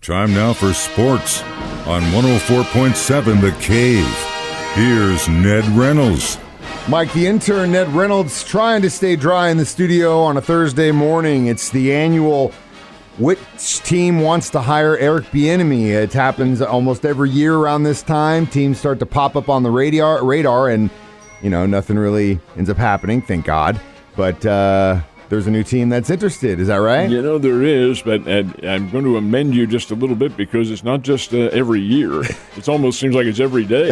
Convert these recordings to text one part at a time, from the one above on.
Time now for sports on 104.7 The Cave. Here's Ned Reynolds. Mike, the intern, Ned Reynolds, trying to stay dry in the studio on a Thursday morning. It's the annual Which Team Wants to Hire Eric Bieniemy? It happens almost every year around this time. Teams start to pop up on the radar and, nothing really ends up happening, thank God. But there's a new team that's interested. Is that right? There is, but I'm going to amend you just a little bit because it's not just every year. It almost seems like it's every day.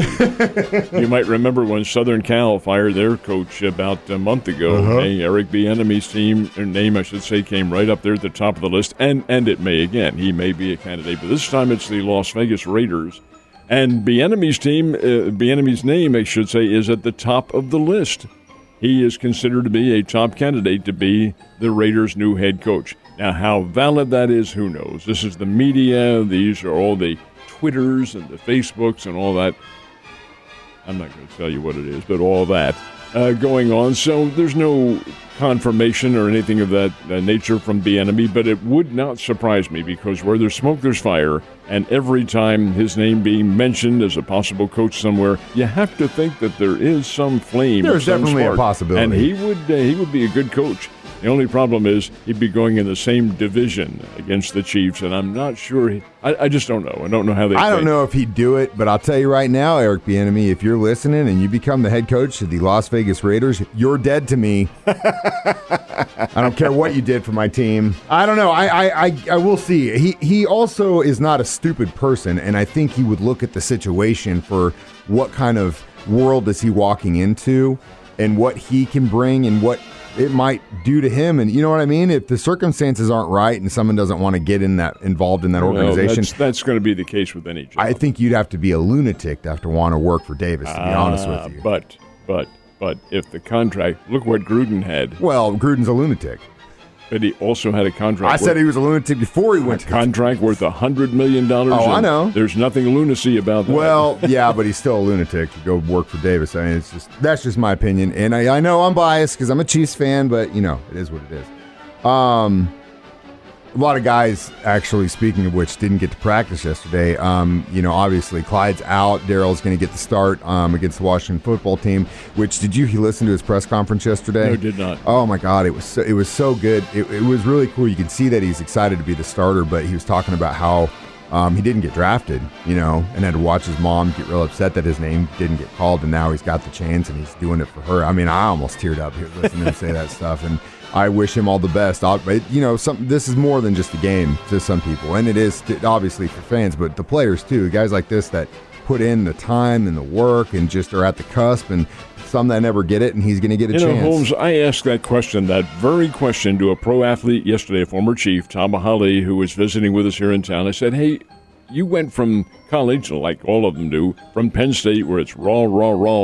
You might remember when Southern Cal fired their coach about a month ago. Eric Bieniemy's name, I should say, came right up there at the top of the list, and it may again. He may be a candidate, but this time it's the Las Vegas Raiders. And Bieniemy's name, I should say, is at the top of the list. He is considered to be a top candidate to be the Raiders' new head coach. Now, how valid that is, who knows? This is the media. These are all the Twitters and the Facebooks and all that. I'm not going to tell you what it is, but all that going on. So there's no confirmation or anything of that nature from Bieniemy, but it would not surprise me because where there's smoke, there's fire. And every time his name being mentioned as a possible coach somewhere, you have to think that there is some flame. There's definitely a possibility. And he would be a good coach. The only problem is he'd be going in the same division against the Chiefs, and I'm not sure. I just don't know. I don't know how they. I don't know if he'd do it, but I'll tell you right now, Eric Bieniemy, if you're listening and you become the head coach of the Las Vegas Raiders, you're dead to me. I don't care what you did for my team. I don't know. I will see. He also is not a stupid person, and I think he would look at the situation for what kind of world is he walking into and what he can bring and what it might do to him. And you know what I mean? If the circumstances aren't right and someone doesn't want to get involved in that organization. That's going to be the case with any job. I think you'd have to be a lunatic to have to want to work for Davis, to be honest with you. But if the contract, look what Gruden had. Well, Gruden's a lunatic. But he also had a contract. I said he was a lunatic before he went to contract worth $100 million. Oh, I know. There's nothing lunacy about that. Well, yeah, but he's still a lunatic to go work for Davis. I mean, that's just my opinion. And I know I'm biased because I'm a Chiefs fan, but, it is what it is. A lot of guys, actually, speaking of which, didn't get to practice yesterday. Obviously, Clyde's out. Daryl's going to get the start against the Washington football team. Which, did you listen to his press conference yesterday? No, did not. Oh, my God. It was so good. It was really cool. You can see that he's excited to be the starter, but he was talking about how he didn't get drafted, and had to watch his mom get real upset that his name didn't get called, and now he's got the chance, and he's doing it for her. I mean, I almost teared up here listening to him say that stuff, and I wish him all the best. This is more than just a game to some people, and it is obviously for fans, but the players too. Guys like this that put in the time and the work and just are at the cusp, and some that never get it, and he's going to get a chance. Holmes, I asked that very question to a pro athlete yesterday, a former Chief, Tom Mahaly, who was visiting with us here in town. I said, hey, you went from college, like all of them do, from Penn State, where it's raw,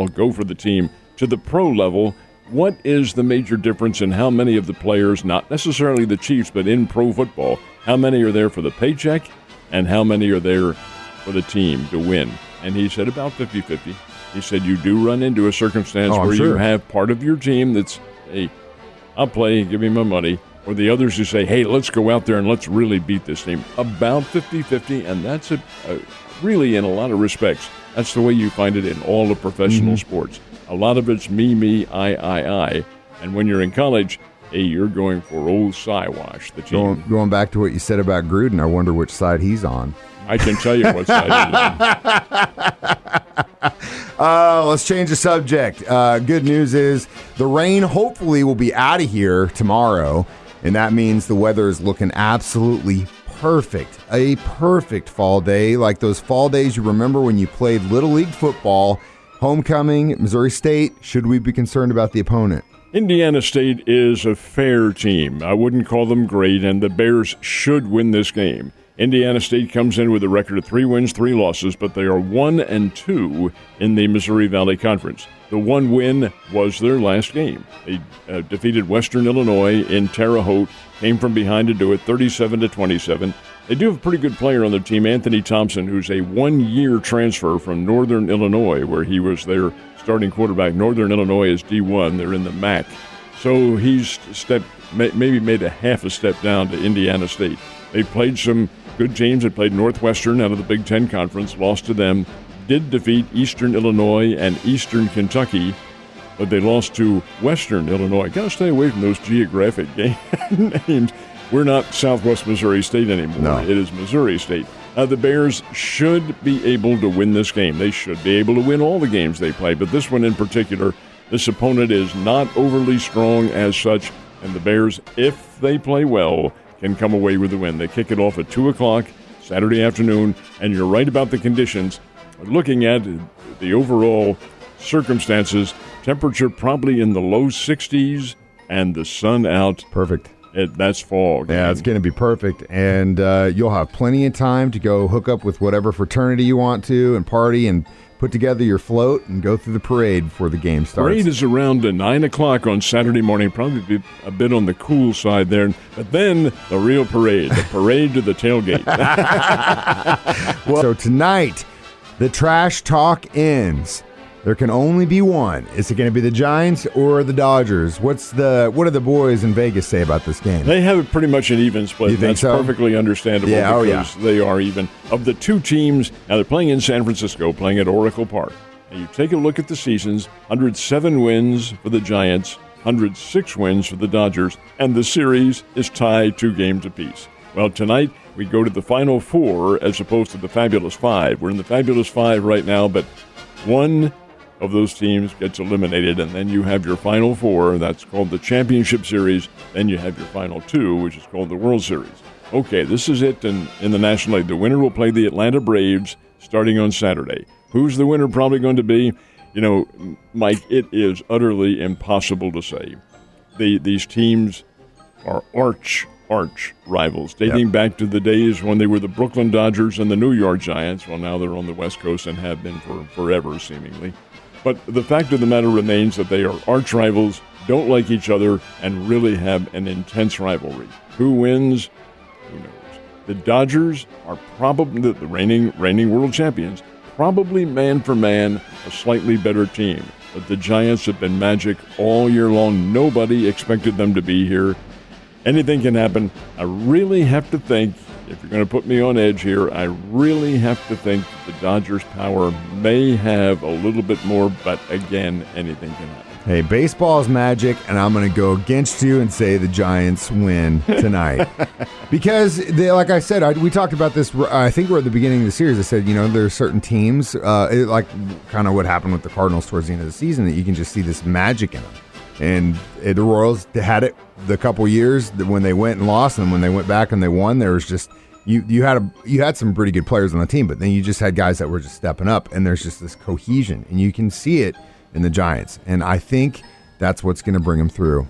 go for the team, to the pro level. What is the major difference in how many of the players, not necessarily the Chiefs, but in pro football, how many are there for the paycheck and how many are there for the team to win? And he said about 50-50. He said you do run into a circumstance where you have part of your team that's, hey, I'll play, give me my money, or the others who say, hey, let's go out there and let's really beat this team. About 50-50, and that's really, in a lot of respects, that's the way you find it in all the professional sports. A lot of it's me, I. And when you're in college, hey, you're going for old Siwash, the team. Going back to what you said about Gruden, I wonder which side he's on. I can tell you what side he's on. Let's change the subject. Good news is the rain hopefully will be out of here tomorrow, and that means the weather is looking absolutely perfect. A perfect fall day, like those fall days you remember when you played Little League football. Homecoming, Missouri State. Should we be concerned about the opponent? Indiana State is a fair team. I wouldn't call them great, and the Bears should win this game. Indiana State comes in with a record of 3 wins, 3 losses, but they are 1-2 in the Missouri Valley Conference. The one win was their last game. They defeated Western Illinois in Terre Haute, came from behind to do it 37-27. They do have a pretty good player on their team, Anthony Thompson, who's a 1-year transfer from Northern Illinois, where he was their starting quarterback. Northern Illinois is D1. They're in the MAC. So he's made a half a step down to Indiana State. They played some good teams that played Northwestern out of the Big Ten Conference, lost to them, did defeat Eastern Illinois and Eastern Kentucky, but they lost to Western Illinois. Got to stay away from those geographic names. We're not Southwest Missouri State anymore. No. It is Missouri State. The Bears should be able to win this game. They should be able to win all the games they play, but this one in particular, this opponent is not overly strong as such, and the Bears, if they play well, can come away with the win. They kick it off at 2 o'clock Saturday afternoon, and you're right about the conditions. Looking at the overall circumstances, temperature probably in the low 60s and the sun out. Perfect. That's fall. Yeah, it's going to be perfect, and you'll have plenty of time to go hook up with whatever fraternity you want to and party and put together your float and go through the parade before the game starts. Parade is around 9 o'clock on Saturday morning, probably be a bit on the cool side there. But then the real parade, the parade to the tailgate. So tonight, the trash talk ends. There can only be one. Is it going to be the Giants or the Dodgers? What do the boys in Vegas say about this game? They have pretty much an even split. You think That's so? perfectly understandable because they are even. Of the two teams, now they're playing in San Francisco, playing at Oracle Park. And you take a look at the seasons, 107 wins for the Giants, 106 wins for the Dodgers, and the series is tied 2 games apiece. Well, tonight we go to the Final Four as opposed to the Fabulous Five. We're in the Fabulous Five right now, but one of those teams gets eliminated, and then you have your Final Four. That's called the Championship Series. Then you have your Final Two, which is called the World Series. Okay, this is it in the National League. The winner will play the Atlanta Braves starting on Saturday. Who's the winner probably going to be? You know, Mike, it is utterly impossible to say. These teams are arch rivals, dating back to the days when they were the Brooklyn Dodgers and the New York Giants. Well, now they're on the West Coast and have been for forever, seemingly. But the fact of the matter remains that they are arch rivals, don't like each other, and really have an intense rivalry. Who wins? Who knows? The Dodgers are probably the reigning world champions, probably man for man a slightly better team. But the Giants have been magic all year long. Nobody expected them to be here. Anything can happen. I really have to think, if you're going to put me on edge here, I really have to think the Dodgers' power may have a little bit more, but again, anything can happen. Hey, baseball is magic, and I'm going to go against you and say the Giants win tonight. Because, like I said, we talked about this, I think we're at the beginning of the series. I said, there are certain teams, like kind of what happened with the Cardinals towards the end of the season, that you can just see this magic in them. And the Royals had it the couple years when they went and lost, and when they went back and they won, there was just you had some pretty good players on the team, but then you just had guys that were just stepping up, and there's just this cohesion, and you can see it in the Giants. And I think that's what's going to bring them through.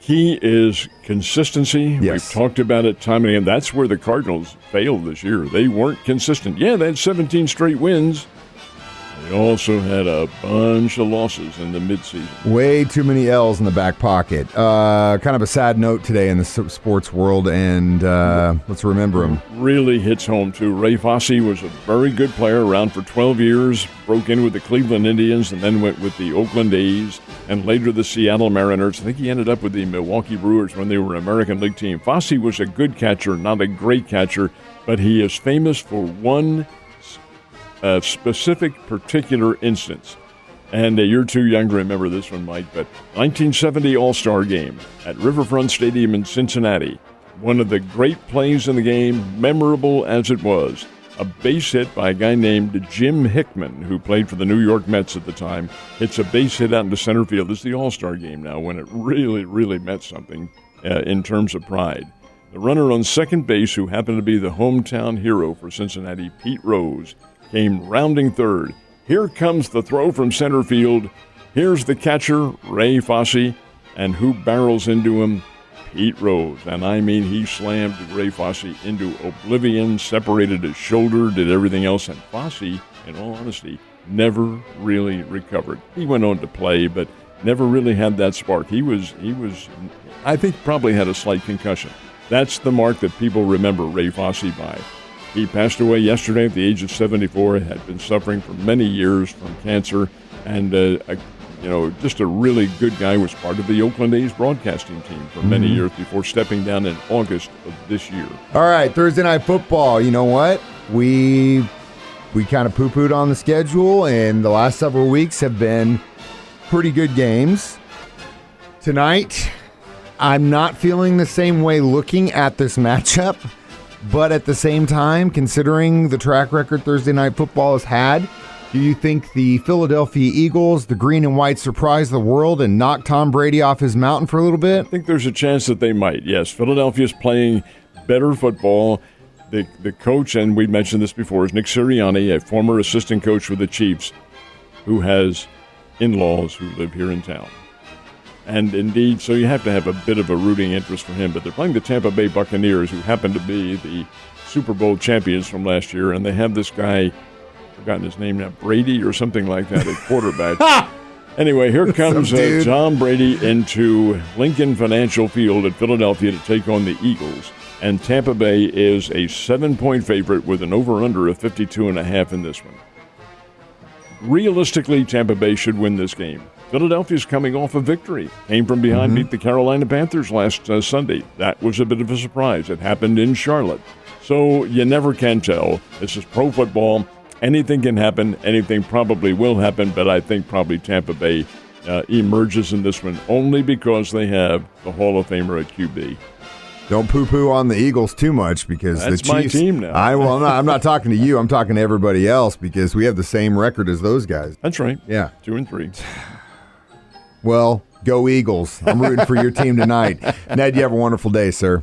Key is consistency. Yes. We've talked about it time and again. That's where the Cardinals failed this year. They weren't consistent. Yeah, they had 17 straight wins. They also had a bunch of losses in the midseason. Way too many L's in the back pocket. Kind of a sad note today in the sports world, and let's remember him. Really hits home, too. Ray Fosse was a very good player, around for 12 years, broke in with the Cleveland Indians, and then went with the Oakland A's, and later the Seattle Mariners. I think he ended up with the Milwaukee Brewers when they were an American League team. Fosse was a good catcher, not a great catcher, but he is famous for one specific particular instance. And you're too young to remember this one, Mike, but 1970 All-Star Game at Riverfront Stadium in Cincinnati. One of the great plays in the game, memorable as it was. A base hit by a guy named Jim Hickman, who played for the New York Mets at the time, hits a base hit out into center field. This is the All-Star Game now, when it really, really meant something in terms of pride. The runner on second base, who happened to be the hometown hero for Cincinnati, Pete Rose, came rounding third. Here comes the throw from center field. Here's the catcher, Ray Fosse, and who barrels into him? Pete Rose. And I mean, he slammed Ray Fosse into oblivion, separated his shoulder, did everything else. And Fosse, in all honesty, never really recovered. He went on to play, but never really had that spark. He was, I think, probably had a slight concussion. That's the mark that people remember Ray Fosse by. He passed away yesterday at the age of 74, had been suffering for many years from cancer, and just a really good guy. Was part of the Oakland A's broadcasting team for many years before stepping down in August of this year. All right, Thursday Night Football. You know what? We kind of poo-pooed on the schedule, and the last several weeks have been pretty good games. Tonight, I'm not feeling the same way looking at this matchup, but at the same time, considering the track record Thursday Night Football has had, do you think the Philadelphia Eagles, the green and white, surprise the world and knock Tom Brady off his mountain for a little bit? I think there's a chance that they might, yes. Philadelphia's playing better football. The coach, and we mentioned this before, is Nick Sirianni, a former assistant coach for the Chiefs, who has in-laws who live here in town. And indeed, so you have to have a bit of a rooting interest for him. But they're playing the Tampa Bay Buccaneers, who happen to be the Super Bowl champions from last year, and they have this guy, I've forgotten his name now, Brady or something like that, at quarterback. Anyway, here comes Tom Brady into Lincoln Financial Field at Philadelphia to take on the Eagles. And Tampa Bay is a 7-point favorite with an over-under of 52.5 in this one. Realistically, Tampa Bay should win this game. Philadelphia's coming off a victory. Came from behind, beat the Carolina Panthers last Sunday. That was a bit of a surprise. It happened in Charlotte. So you never can tell. This is pro football. Anything can happen. Anything probably will happen, but I think probably Tampa Bay emerges in this one only because they have the Hall of Famer at QB. Don't poo-poo on the Eagles too much because That's the Chiefs. my team now. I'm not talking to you. I'm talking to everybody else because we have the same record as those guys. That's right. Yeah. 2-3. Well, go Eagles. I'm rooting for your team tonight. Ned, you have a wonderful day, sir.